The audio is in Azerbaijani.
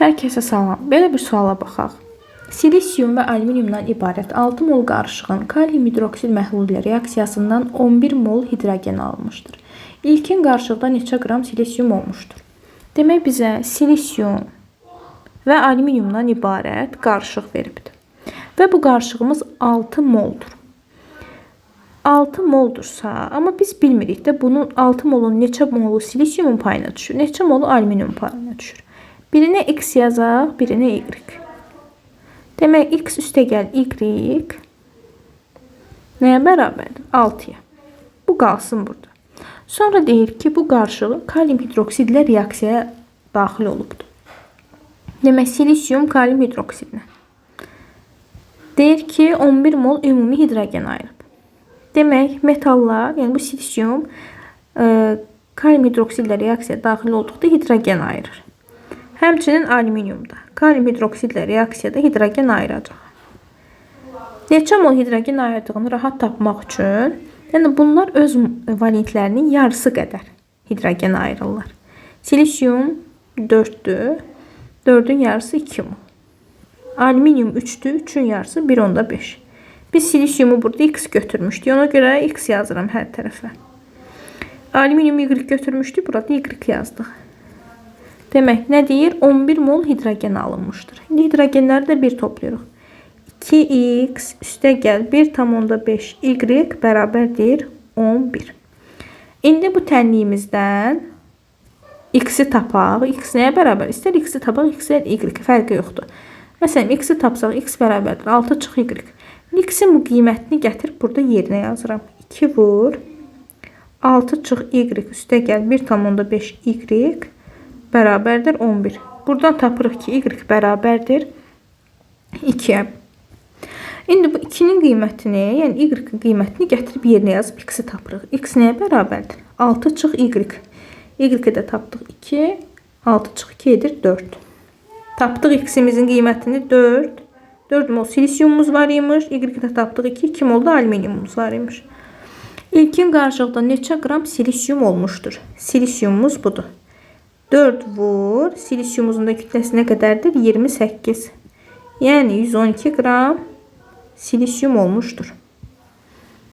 Hər kəsə salam. Belə bir suala baxaq. Silisium və alüminiumdan ibarət 6 mol qarışığın kalium hidroksid məhlulu ilə reaksiyasından 11 mol hidrogen alınmışdır. İlkin qarışıqda neçə qram silisium olmuşdur? Demək bizə silisium və alüminiumdan ibarət qarışıq veribdir. Və bu qarışığımız 6 moldur. 6 moldursa, amma biz bilmirik də bunun 6 molun neçə molu silisiumun payına düşür, neçə molu alüminium payına düşür. Birinə x yazaq, birinə y. Demək, x üstəgəl y nəyə bərabərdir? 6-ya. Bu qalsın burada. Sonra deyir ki, bu qarışıq kalium hidroksid ilə reaksiyaya daxil olubdur. Demək, silisium kalium hidroksidlə. Deyir ki, 11 mol ümumi hidrogen ayırıb. Demək, metallar, yəni bu silisium kalium hidroksid ilə reaksiyaya daxil olduqda hidrogen ayırır. Həmçinin alüminiumda kalium hidroksidlə reaksiyada hidrogen ayıracaq. Neçə mol hidrogen ayırdığını rahat tapmaq üçün, yəni bunlar öz valentlərinin yarısı qədər hidrogen ayırırlar. Silisium 4'dür. 4'ün yarısı 2 mol. Alüminium 3'dür. 3'ün yarısı 1/5. Biz silisiumu burada x götürmüşdük. Ona görə x yazıram hər tərəfə. Alüminium y götürmüşdük. Burada y yazdıq. Demək, nə deyir? 11 mol hidrogen alınmışdır. İndi hidrogenləri də bir toplayırıq. 2x üstəgəl 1/5 y bərabərdir 11. İndi bu tənliyimizdən x-i tapaq. X nəyə bərabər? İstər x-i tapaq, istər y. Fərqi yoxdur. Məsələn, x-i tapsaq, x bərabərdir 6 çıx y. X-in bu qiymətini gətirib burada yerinə yazıram. 2 vur 6 çıx y üstəgəl 1/5 y bərabərdir 11. Buradan tapırıq ki, y bərabərdir 2-yə. İndi bu 2-nin qiymətini, yəni y-in qiymətini gətirib yerinə yazıb x-i tapırıq. X nəyə bərabərdir? 6 çıx y. Y-i də tapdıq 2. 6 çıx 2 edir 4. Tapdıq x-imizin qiymətini 4. 4 mol silisiumumuz var imiş. Y-i də tapdıq 2. 2 mol da alüminiumumuz var imiş. İlkin qarışıqda neçə qram silisium olmuşdur? Silisiumumuz budur. 4 vur. Silisiumumuzun da kütləsi nə qədərdir? 28. Yəni 112 qram silisium olmuşdur.